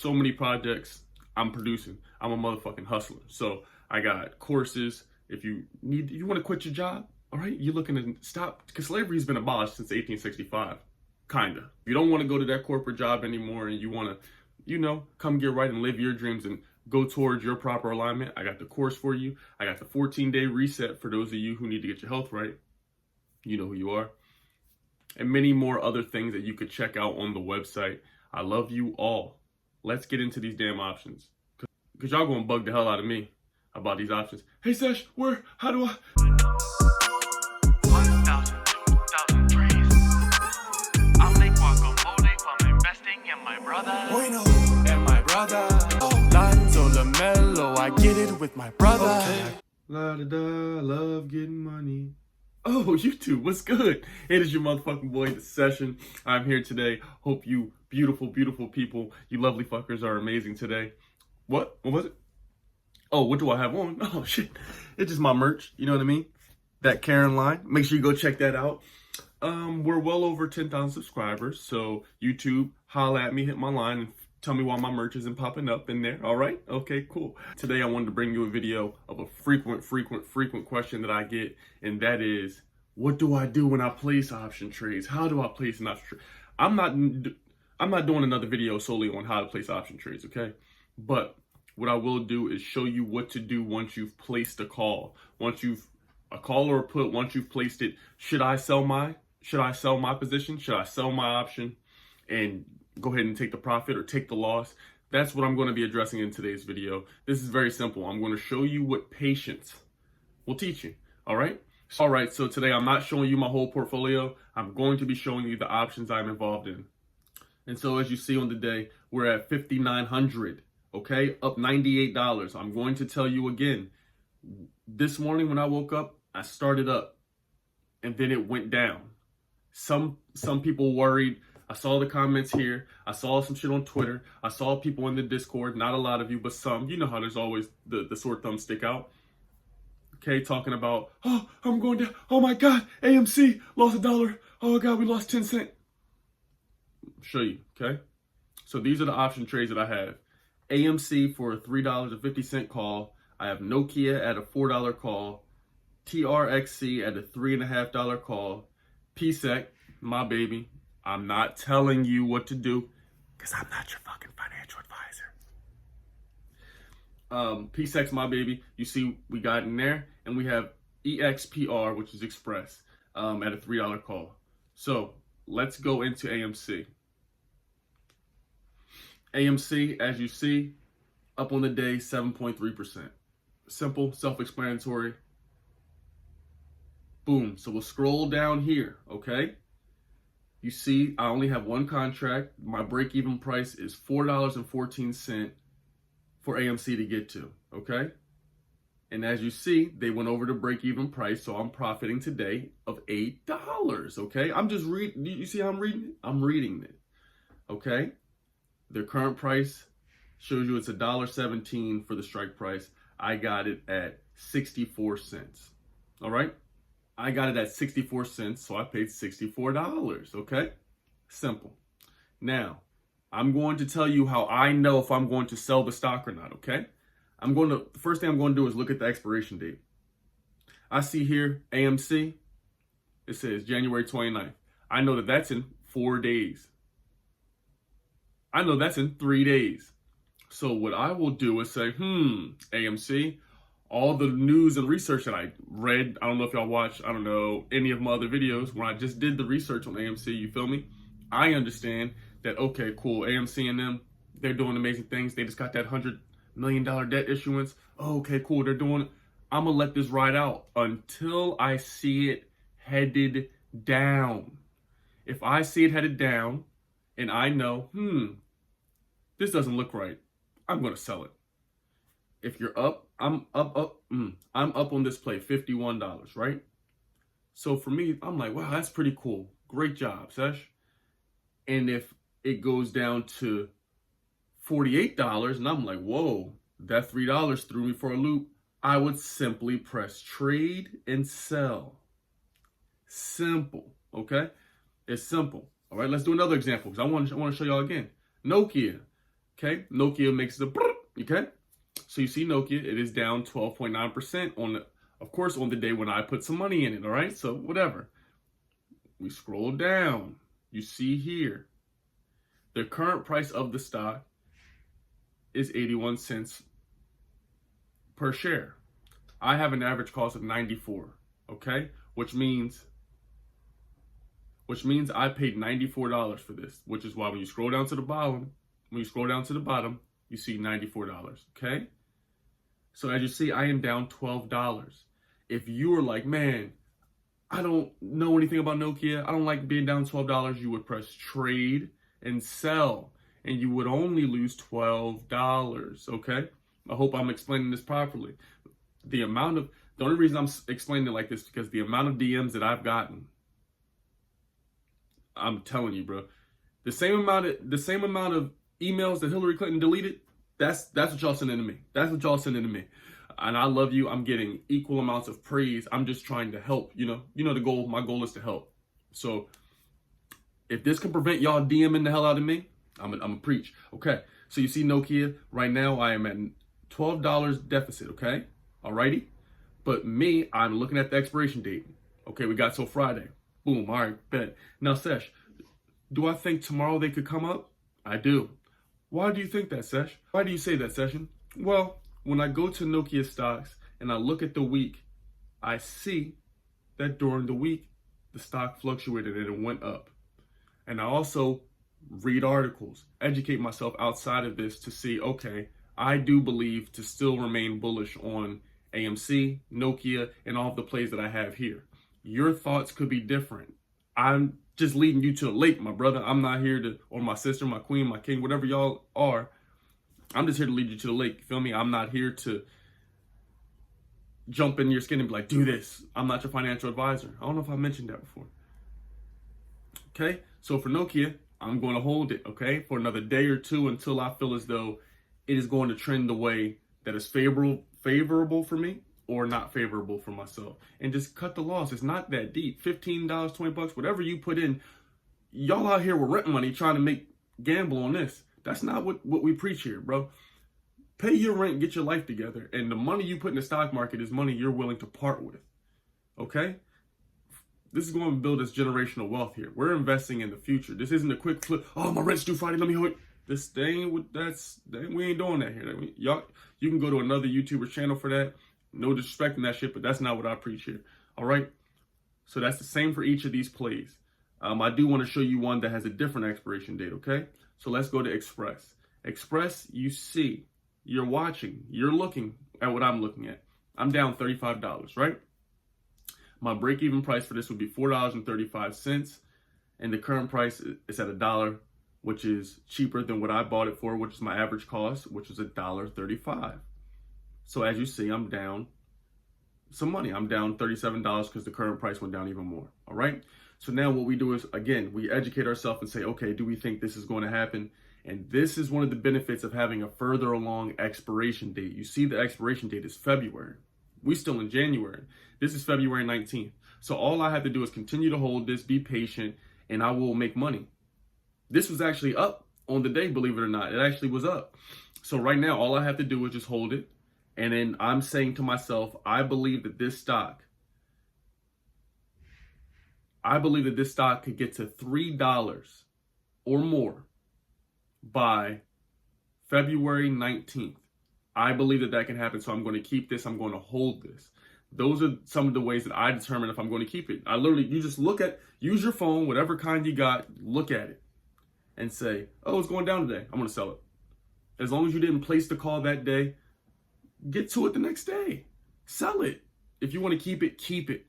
So many projects I'm producing. I'm a motherfucking hustler. So I got courses. If you want to quit your job, all right, you're looking to stop, because slavery has been abolished since 1865. Kinda. If you don't want to go to that corporate job anymore and you want to, come get right and live your dreams and go towards your proper alignment, I got the course for you. I got the 14-day reset for those of you who need to get your health right. You know who you are. And many more other things that you could check out on the website. I love you all. Let's get into these damn options. Because y'all gonna bug the hell out of me about these options. Hey, Sesh, how do I? 1,000, 2,000 trees. I'll make guacamole from investing in my brother. Bueno, and my brother. 𝙎𝙚𝙬 I get it with my brother. Okay. La da da, love getting money. Oh, YouTube, what's good? Hey, this is your motherfucking boy, The Session. I'm here today. Hope you beautiful, beautiful people, you lovely fuckers are amazing today. What was it? Oh, what do I have on? Oh, shit. It's just my merch. You know what I mean? That Karen line. Make sure you go check that out. We're well over 10,000 subscribers. So YouTube, holla at me, hit my line, and tell me why my merch isn't popping up in there. All right? Okay, cool. Today, I wanted to bring you a video of a frequent question that I get. And that is, what do I do when I place option trades? How do I place an option trade? I'm not doing another video solely on how to place option trades, okay? But what I will do is show you what to do once you've placed a call. Once you've a call or a put, once you've placed it, should I sell my position? Should I sell my option and go ahead and take the profit or take the loss? That's what I'm going to be addressing in today's video. This is very simple. I'm going to show you what patience will teach you. All right? So today I'm not showing you my whole portfolio. I'm going to be showing you the options I'm involved in. And so as you see on the day, we're at 5,900. Okay, up $98. I'm going to tell you again, this morning when I woke up, I started up and then it went down. Some people worried. I saw the comments here. I saw some shit on Twitter. I saw people in the Discord, not a lot of you, but some. You know how there's always the sore thumbs stick out. Okay, talking about, oh, I'm going down. Oh my God, AMC lost $1. Oh God, we lost 10 cents. I'll show you, okay? So these are the option trades that I have. AMC for a $3.50 call. I have Nokia at a $4 call. TRXC at a $3.50 call. PSEC, my baby. I'm not telling you what to do because I'm not your fucking financial advisor. PSEC's my baby. You see we got in there. And we have EXPR, which is Express, at a $3 call. So let's go into AMC. AMC, as you see, up on the day, 7.3%. Simple, self-explanatory. Boom. So we'll scroll down here, okay? You see, I only have one contract. My break-even price is $4.14 for AMC to get to, okay? And as you see, they went over the break-even price, so I'm profiting today of $8, okay? I'm just reading. You see how I'm reading it? I'm reading it, okay? Their current price shows you it's $1.17 for the strike price. I got it at 64 cents. All right? I got it at 64 cents, so I paid $64, okay? Simple. Now, I'm going to tell you how I know if I'm going to sell the stock or not, okay? The first thing I'm going to do is look at the expiration date. I see here, AMC, it says January 29th. I know that that's in 4 days. I know that's in 3 days. So what I will do is say, AMC, all the news and research that I read, I don't know if y'all watch, I don't know, any of my other videos, when I just did the research on AMC, you feel me? I understand that, okay, cool, AMC and them, they're doing amazing things. They just got that $100 million debt issuance. Oh, okay, cool, they're doing it. I'm going to let this ride out until I see it headed down. If I see it headed down, and I know, this doesn't look right, I'm going to sell it. If you're up, I'm up on this play, $51, right? So for me, I'm like, wow, that's pretty cool. Great job, Sesh. And if it goes down to $48, and I'm like, whoa, that $3 threw me for a loop, I would simply press trade and sell. Simple, okay? It's simple. All right, let's do another example because I want to show y'all again. Nokia. Okay, Nokia makes the brrr, okay? So you see Nokia, it is down 12.9% on the, of course, on the day when I put some money in it, all right? So whatever. We scroll down. You see here, the current price of the stock is 81 cents per share. I have an average cost of 94, okay? Which means I paid $94 for this, which is why when you scroll down to the bottom, you see $94, okay? So as you see, I am down $12. If you were like, man, I don't know anything about Nokia, I don't like being down $12, you would press trade and sell, and you would only lose $12, okay? I hope I'm explaining this properly. The only reason I'm explaining it like this is because the amount of DMs that I've gotten, I'm telling you, bro, the same amount of emails that Hillary Clinton deleted, that's what y'all sending to me. That's what y'all sending to me. And I love you. I'm getting equal amounts of praise. I'm just trying to help, you know the goal. My goal is to help. So if this can prevent y'all DMing the hell out of me, I'm gonna preach. Okay. So you see Nokia, right now I am at $12 deficit, okay? Alrighty? But me, I'm looking at the expiration date. Okay, we got till Friday. Boom, all right, bet. Now, Sesh, do I think tomorrow they could come up? I do. Why do you think that, Sesh? Why do you say that, Session? Well, when I go to Nokia stocks and I look at the week, I see that during the week, the stock fluctuated and it went up. And I also read articles, educate myself outside of this to see, okay, I do believe to still remain bullish on AMC, Nokia, and all of the plays that I have here. Your thoughts could be different. I'm just leading you to the lake, my brother. I'm not here to, or my sister, my queen, my king, whatever y'all are. I'm just here to lead you to the lake. You feel me? I'm not here to jump in your skin and be like, do this. I'm not your financial advisor. I don't know if I mentioned that before. Okay? So for Nokia, I'm going to hold it, okay, for another day or two until I feel as though it is going to trend the way that is favorable for me or not favorable for myself. And just cut the loss. It's not that deep. $15, $20, whatever you put in. Y'all out here with rent money trying to make gamble on this. That's not what we preach here, bro. Pay your rent, get your life together. And the money you put in the stock market is money you're willing to part with, okay? This is going to build us generational wealth here. We're investing in the future. This isn't a quick flip. Oh, my rent's due Friday. Let me hold it. This thing, we ain't doing that here. Y'all, you can go to another YouTuber channel for that. No disrespect in that shit, but that's not what I preach here. All right. So that's the same for each of these plays. I do want to show you one that has a different expiration date. Okay. So let's go to Express. Express, you see, you're watching, you're looking at what I'm looking at. I'm down $35, right? My break-even price for this would be $4.35, and the current price is at $1, which is cheaper than what I bought it for, which is my average cost, which is $1.35. So as you see, I'm down some money. I'm down $37 because the current price went down even more. All right. So now what we do is, again, we educate ourselves and say, okay, do we think this is going to happen? And this is one of the benefits of having a further along expiration date. You see, the expiration date is February. We still in January. This is February 19th. So all I have to do is continue to hold this, be patient, and I will make money. This was actually up on the day, believe it or not. It actually was up. So right now, all I have to do is just hold it. And then I'm saying to myself, I believe that this stock could get to $3 or more by February 19th. I believe that can happen, so I'm going to keep this. I'm going to hold this. Those are some of the ways that I determine if I'm going to keep it. You just use your phone, whatever kind you got, look at it and say, oh, it's going down today. I'm going to sell it. As long as you didn't place the call that day, get to it the next day. Sell it. If you want to keep it, keep it.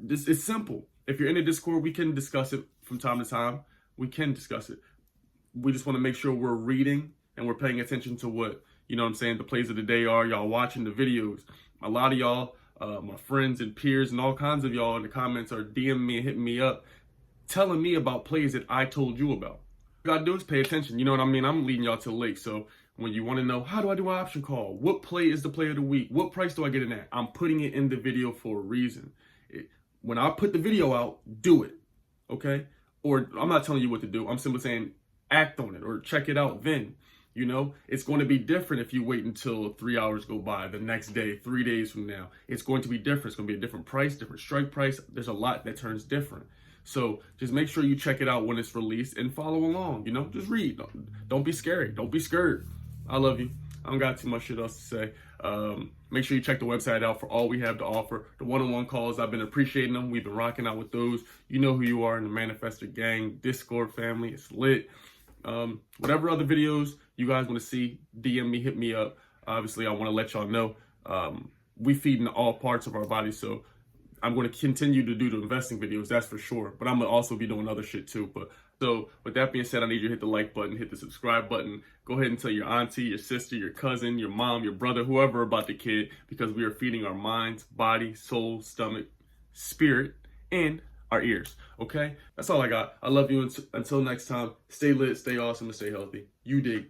It's simple. If you're in a Discord, we can discuss it from time to time. We can discuss it. We just want to make sure we're reading and we're paying attention to what, you know what I'm saying, the plays of the day are. Y'all watching the videos. A lot of y'all, my friends and peers and all kinds of y'all in the comments are DMing me and hitting me up, telling me about plays that I told you about. What you gotta do is pay attention. You know what I mean? I'm leading y'all to the lake. So when you want to know, how do I do an option call? What play is the play of the week? What price do I get in at? I'm putting it in the video for a reason. When I put the video out, do it, okay? Or I'm not telling you what to do. I'm simply saying, act on it or check it out then. You know, it's going to be different if you wait until 3 hours go by the next day, 3 days from now. It's going to be different. It's going to be a different price, different strike price. There's a lot that turns different. So just make sure you check it out when it's released and follow along. You know, just read. Don't be scary. Don't be scared. I love you. I don't got too much shit else to say. Make sure you check the website out for all we have to offer. The one-on-one calls, I've been appreciating them. We've been rocking out with those. You know who you are in the Manifestor Gang Discord family. It's lit. Whatever other videos you guys want to see, DM me, hit me up. Obviously, I want to let y'all know we feed into all parts of our body, so I'm going to continue to do the investing videos, that's for sure. But I'm going to also be doing other shit too. But so with that being said, I need you to hit the like button, hit the subscribe button. Go ahead and tell your auntie, your sister, your cousin, your mom, your brother, whoever about the kid, because we are feeding our minds, body, soul, stomach, spirit, and our ears. Okay? That's all I got. I love you. Until next time, stay lit, stay awesome, and stay healthy. You dig.